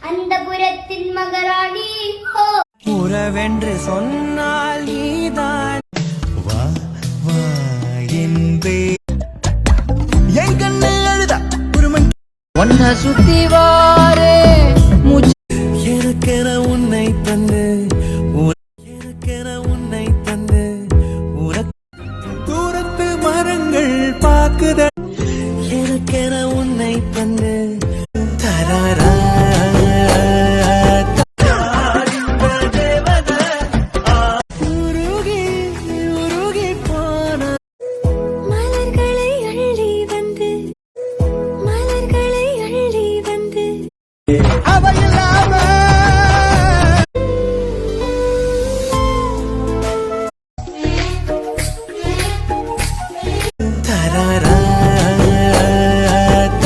அந்த புறத்தின் மகராணி உறவென்று சொன்னால் நீதான் வா வா என்பே என் கண்ணு அழுதா ஒருமன் ஒன்ன சுத்தி வாரே எனக்கென உன்னை தந்து எனக்கென உன்னை தந்து தூரத்து மரங்கள் பாக்குத எனக்கென உன்னை தந்து